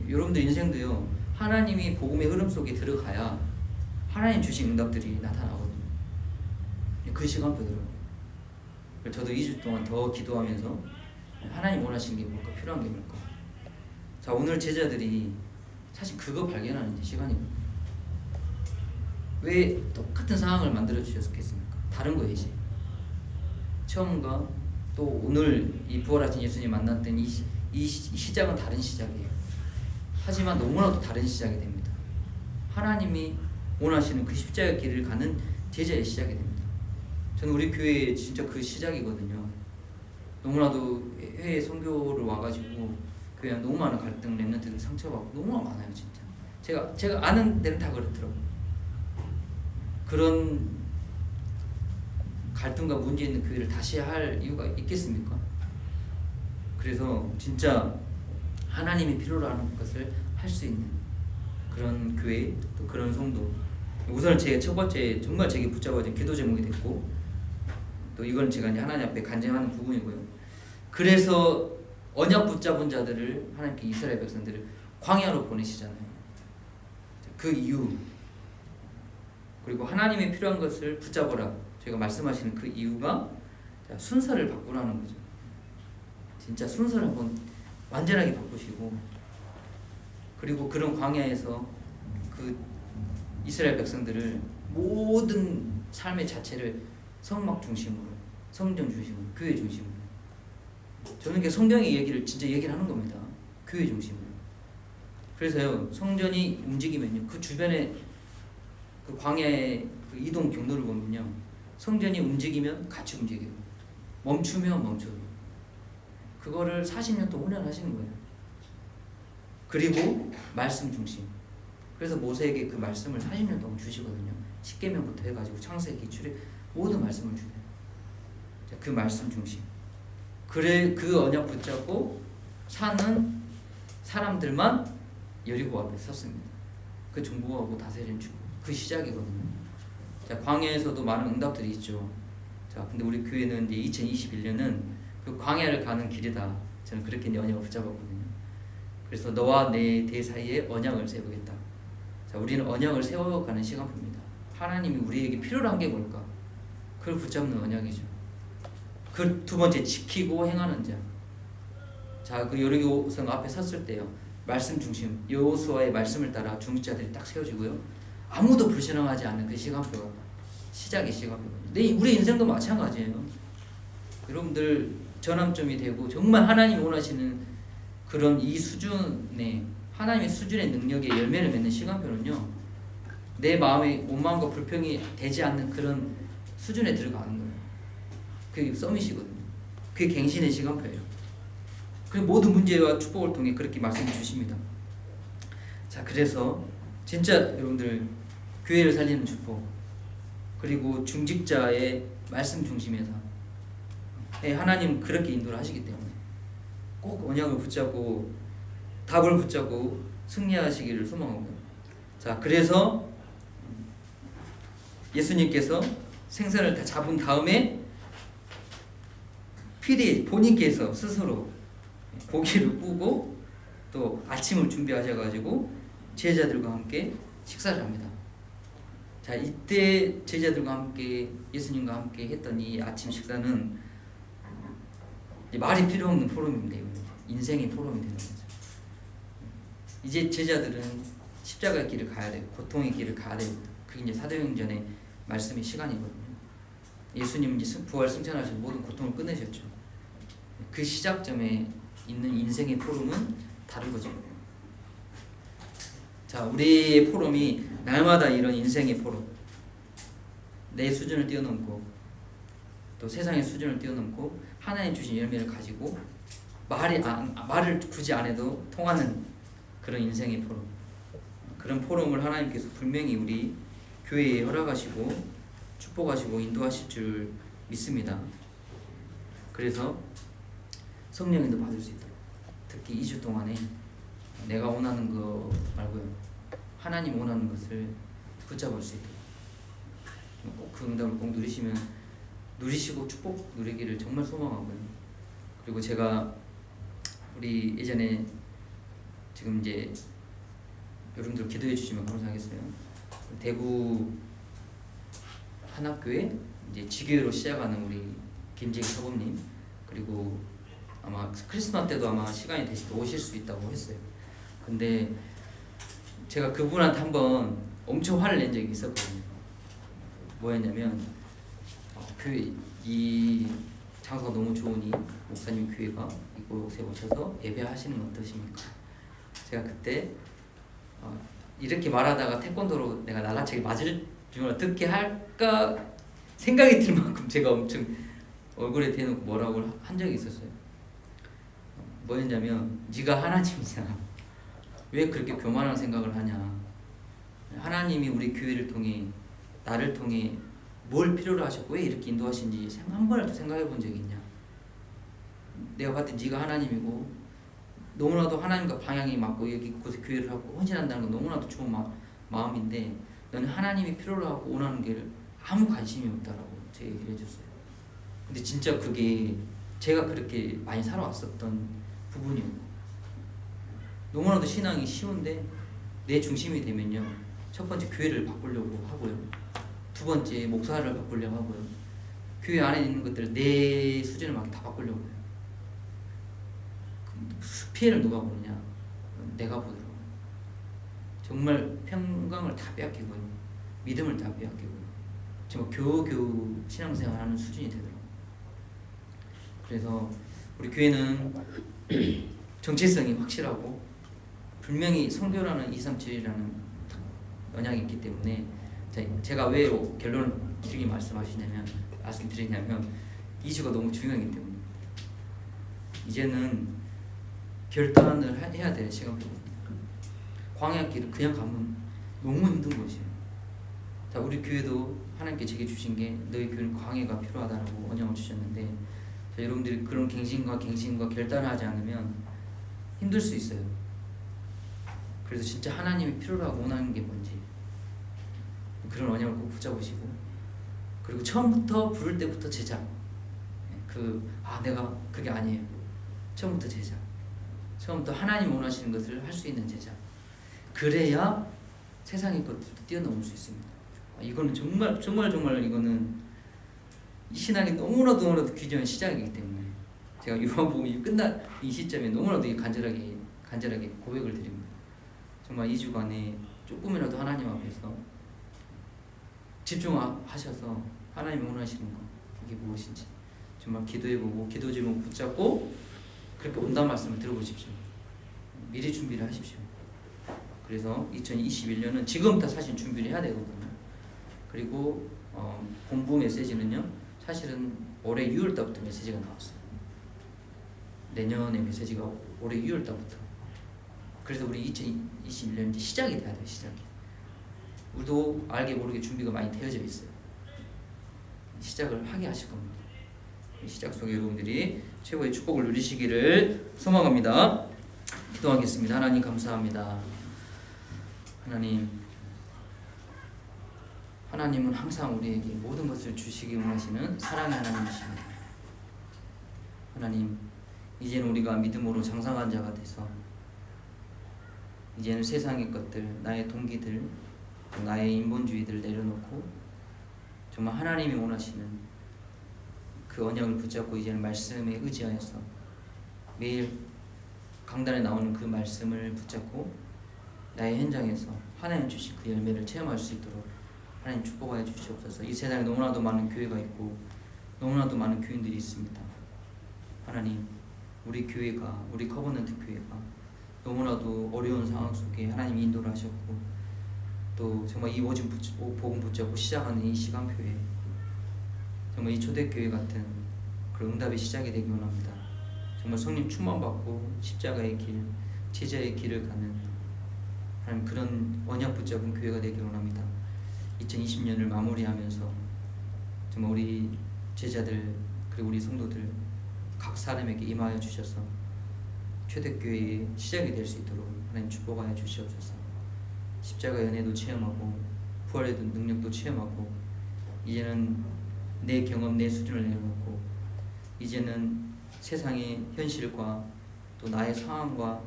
S1: 여러분들 인생도요, 하나님이 복음의 흐름 속에 들어가야 하나님 주신 응답들이 나타나거든요. 그 시간표대로. 저도 2주 동안 더 기도하면서 하나님 원하시는 게 뭘까, 필요한 게 뭘까. 자, 오늘 제자들이 사실 그거 발견하는 시간입니다. 왜 똑같은 상황을 만들어 주셨겠습니까? 다른 거이지. 처음과 또 오늘 이 부활하신 예수님 만났던 이 시작은 다른 시작이에요. 하지만 너무나도 다른 시작이 됩니다. 하나님이 원하시는 그 십자가의 길을 가는 제자의 시작이 됩니다. 저는 우리 교회의 진짜 그 시작이거든요. 너무나도 해외 선교를 와가지고 교회에 너무 많은 갈등, 렘넌트들 상처받고 너무 많아요, 진짜. 제가 아는 데는 다 그렇더라고요. 그런 갈등과 문제 있는 교회를 다시 할 이유가 있겠습니까? 그래서 진짜 하나님이 필요로 하는 것을 할 수 있는 그런 교회, 또 그런 성도. 우선 제 첫 번째 정말 제게 붙잡아진 기도 제목이 됐고, 또 이건 제가 이제 하나님 앞에 간증하는 부분이고요. 그래서 언약 붙잡은 자들을 하나님께 이스라엘 백성들을 광야로 보내시잖아요. 그 이유, 그리고 하나님이 필요한 것을 붙잡으라 제가 말씀하시는 그 이유가 순서를 바꾸라는 거죠. 진짜 순서를 한번 완전하게 바꾸시고, 그리고 그런 광야에서 그 이스라엘 백성들을 모든 삶의 자체를 성막 중심으로, 성전 중심으로, 교회 중심으로. 저는 성경의 얘기를 진짜 얘기를 하는 겁니다. 교회 중심으로. 그래서요, 성전이 움직이면요, 그 주변에 그 광야의 그 이동 경로를 보면요, 성전이 움직이면 같이 움직이고, 멈추면 멈춰요. 그거를 40년 동안 훈련하시는 거예요. 그리고 말씀 중심. 그래서 모세에게 그 말씀을 40년 동안 주시거든요. 십계명부터 해가지고 창세기, 출애 모든 말씀을 주세요. 그 말씀 중심. 그래, 그 언약 붙잡고 사는 사람들만 여리고 앞에 섰습니다. 그 정복하고 다스리는 주고 그 시작이거든요. 자, 광야에서도 많은 응답들이 있죠. 자, 근데 우리 교회는 이제 2021년은 그 광야를 가는 길이다. 저는 그렇게 언약을 붙잡았거든요. 그래서 너와 내 대 사이에 언약을 세우겠다. 자, 우리는 언약을 세워가는 시간표입니다. 하나님이 우리에게 필요로 한 게 뭘까? 그걸 붙잡는 언약이죠. 그 두 번째, 지키고 행하는 자. 자, 그 여리고성 앞에 섰을 때요, 말씀 중심, 여호수아의 말씀을 따라 중직자들이 딱 세워지고요, 아무도 불신앙하지 않는 그 시간표가 시작의 시간표거든요. 우리 인생도 마찬가지예요. 여러분들 전환점이 되고 정말 하나님이 원하시는 그런 이 수준의 하나님의 수준의 능력에 열매를 맺는 시간표는요, 내 마음의 원망과 불평이 되지 않는 그런 수준에 들어가는 거예요. 그게 서밋이거든요. 그게 갱신의 시간표예요. 그리고 모든 문제와 축복을 통해 그렇게 말씀해 주십니다. 자, 그래서 진짜 여러분들 교회를 살리는 축복, 그리고 중직자의 말씀 중심에서 하나님 그렇게 인도를 하시기 때문에 꼭 언약을 붙잡고 답을 붙잡고 승리하시기를 소망하고요. 자, 그래서 예수님께서 생선을 다 잡은 다음에 본인께서 스스로 고기를 구우고 또 아침을 준비하셔가지고 제자들과 함께 식사를 합니다. 자, 이때 제자들과 함께 예수님과 함께 했던 이 아침 식사는 말이 필요 없는 포럼입니다. 인생의 포럼이 되는 거죠. 이제 제자들은 십자가의 길을 가야 돼요. 고통의 길을 가야 돼요. 그게 이제 사도행전의 말씀의 시간이거든요. 예수님은 이제 부활 승천하셔서 모든 고통을 끝내셨죠. 그 시작점에 있는 인생의 포럼은 다른 거죠. 자, 우리의 포럼이 날마다 이런 인생의 포럼, 내 수준을 뛰어넘고 또 세상의 수준을 뛰어넘고 하나님 주신 열매를 가지고 말을 굳이 안 해도 통하는 그런 인생의 포럼, 그런 포럼을 하나님께서 분명히 우리 교회에 허락하시고 축복하시고 인도하실 줄 믿습니다. 그래서 성령님도 받을 수 있도록, 특히 2주 동안에 내가 원하는 거 말고요, 하나님 원하는 것을 붙잡을 수 있도록 꼭 그 응답을 꼭 누리시고 축복 누리기를 정말 소망하고요. 그리고 제가 우리 예전에 지금 이제 여러분들 기도해 주시면 감사하겠어요. 대구 한학교에 이제 지교회로 시작하는 우리 김재기 사범님, 그리고 아마 크리스마스 때도 아마 시간이 되실 때 오실 수 있다고 했어요. 근데 제가 그분한테 한번 엄청 화를 낸 적이 있었거든요. 뭐였냐면 교회 이 장소가 너무 좋으니 목사님 교회가 이곳에 오셔서 예배하시는 건 어떠십니까? 제가 그때 이렇게 말하다가 태권도로 내가 날라차게 맞을 줄 어떻게 할까 생각이 들 만큼 제가 엄청 얼굴에 대놓고 뭐라고 한 적이 있었어요. 뭐였냐면, 네가 하나님이잖아, 왜 그렇게 교만한 생각을 하냐. 하나님이 우리 교회를 통해 나를 통해 뭘 필요로 하셨고 왜 이렇게 인도하신지 한 번이라도 생각해 본 적이 있냐? 내가 봤을 때 네가 하나님이고 너무나도 하나님과 방향이 맞고 여기 곳에 교회를 하고 헌신한다는 건 너무나도 좋은 마음인데 너는 하나님이 필요로 하고 원하는 게 아무 관심이 없다라고 제 얘기를 해줬어요. 근데 진짜 그게 제가 그렇게 많이 살아왔었던 부분이에요. 너무나도 신앙이 쉬운데 내 중심이 되면요, 첫 번째 교회를 바꾸려고 하고요, 두 번째 목사를 바꾸려고 하고요, 교회 안에 있는 것들을 내 수준에 맞게 다 바꾸려고 해요. 피해를 누가 보느냐? 내가 보더라고요. 정말 평강을 다 빼앗기고요, 믿음을 다 빼앗기고요, 정말 겨우겨우 신앙생활하는 수준이 되더라고요. 그래서 우리 교회는 정체성이 확실하고 분명히 성교라는 237이라는 언약이 있기 때문에 제가 왜 결론을 길게 말씀드리냐면 2주가 너무 중요하기 때문에 이제는 결단을 해야 될 시간표거든요. 광야길을 그냥 가면 너무 힘든 것이에요. 자, 우리 교회도 하나님께 제게 주신 게 너희 교회는 광야가 필요하다라고 언약을 주셨는데, 자, 여러분들이 그런 갱신과 결단을 하지 않으면 힘들 수 있어요. 그래서 진짜 하나님이 필요로 하고 원하는 게 뭔지 그런 언약을 꼭 붙잡으시고, 그리고 처음부터 부를 때부터 제자, 내가 그게 아니에요. 처음부터 제자, 처음부터 하나님 원하시는 것을 할 수 있는 제자, 그래야 세상의 것들도 뛰어넘을 수 있습니다. 이거는 정말 이거는 이 신앙이 너무나도 귀중한 시작이기 때문에 제가 요한복음이 끝날 이 시점에 너무나도 간절하게 고백을 드립니다. 정말 2주간에 조금이라도 하나님 앞에서 집중하셔서 하나님이 원하시는 것, 이게 무엇인지 정말 기도해보고 기도 제목 붙잡고 그렇게 온다는 말씀을 들어보십시오. 미리 준비를 하십시오. 그래서 2021년은 지금부터 사실 준비를 해야 되거든요. 그리고 공부 메시지는요, 사실은 올해 6월달부터 메시지가 나왔어요. 내년에 메시지가 올해 6월달부터. 그래서 우리 2021년 시작이 돼야 돼요. 시작이. 우리도 알게 모르게 준비가 많이 되어져 있어요. 시작을 하게 하실 겁니다. 시작 속에 여러분들이 최고의 축복을 누리시기를 소망합니다. 기도하겠습니다. 하나님 감사합니다. 하나님은 항상 우리에게 모든 것을 주시기 원하시는 사랑의 하나님이십니다. 하나님, 이제는 우리가 믿음으로 장성한 자가 돼서 이제는 세상의 것들, 나의 동기들, 나의 인본주의들을 내려놓고 정말 하나님이 원하시는 그 언약을 붙잡고 이제는 말씀에 의지하여서 매일 강단에 나오는 그 말씀을 붙잡고 나의 현장에서 하나님 주신 그 열매를 체험할 수 있도록 하나님 축복하여 주시옵소서. 이 세상에 너무나도 많은 교회가 있고 너무나도 많은 교인들이 있습니다. 하나님, 우리 교회가, 우리 커버넌트 교회가 너무나도 어려운 상황 속에 하나님이 인도를 하셨고 또 정말 이 복음 붙잡고 시작하는 이 시간표에 정말 이 초대교회 같은 그런 응답의 시작이 되기 원합니다. 정말 성령 충만받고 십자가의 길, 제자의 길을 가는 하나님 그런 언약 붙잡은 교회가 되기 원합니다. 2020년을 마무리하면서 정말 우리 제자들 그리고 우리 성도들 각 사람에게 임하여 주셔서 초대교회의 시작이 될 수 있도록 하나님 축복하여 주시옵소서. 십자가 연애도 체험하고 부활의 능력도 체험하고 이제는 내 경험, 내 수준을 내려놓고 이제는 세상의 현실과 또 나의 상황과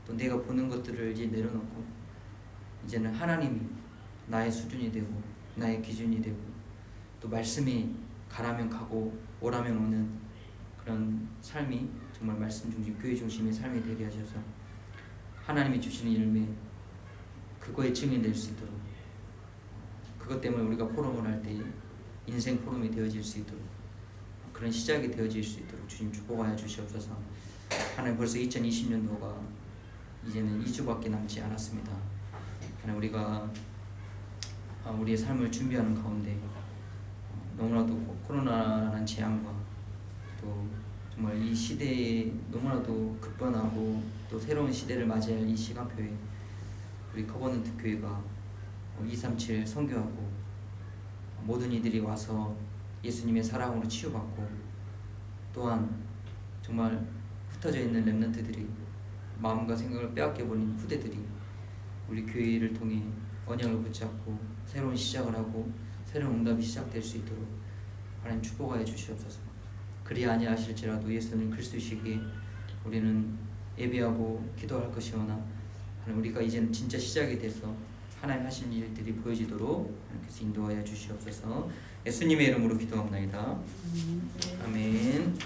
S1: 또 내가 보는 것들을 이제 내려놓고 이제는 하나님이 나의 수준이 되고 나의 기준이 되고 또 말씀이 가라면 가고 오라면 오는 그런 삶이 정말 말씀 중심, 교회 중심의 삶이 되게 하셔서 하나님이 주시는 열매 그거에 증인 될 수 있도록, 그것 때문에 우리가 포럼을 할 때 인생 포럼이 되어질 수 있도록 그런 시작이 되어질 수 있도록 주님 축복하여 주시옵소서. 하나님, 벌써 2020년도가 이제는 2주밖에 남지 않았습니다. 하나님, 우리가 우리의 삶을 준비하는 가운데 너무나도 코로나라는 재앙과 또 정말 이 시대에 너무나도 급변하고 또 새로운 시대를 맞이할 이 시간표에 우리 커버넌트 교회가 237 선교하고 모든 이들이 와서 예수님의 사랑으로 치유받고, 또한 정말 흩어져 있는 렘넌트들이, 마음과 생각을 빼앗겨버린 후대들이 우리 교회를 통해 언약을 붙잡고 새로운 시작을 하고 새로운 응답이 시작될 수 있도록 하나님 축복하여 주시옵소서. 그리 아니하실지라도 예수는 그리스도시기에 우리는 예배하고 기도할 것이오나, 우리가 이제는 진짜 시작이 돼서 하나님 하신 일들이 보여지도록 하나님께서 인도하여 주시옵소서. 예수님의 이름으로 기도합나이다. 아멘.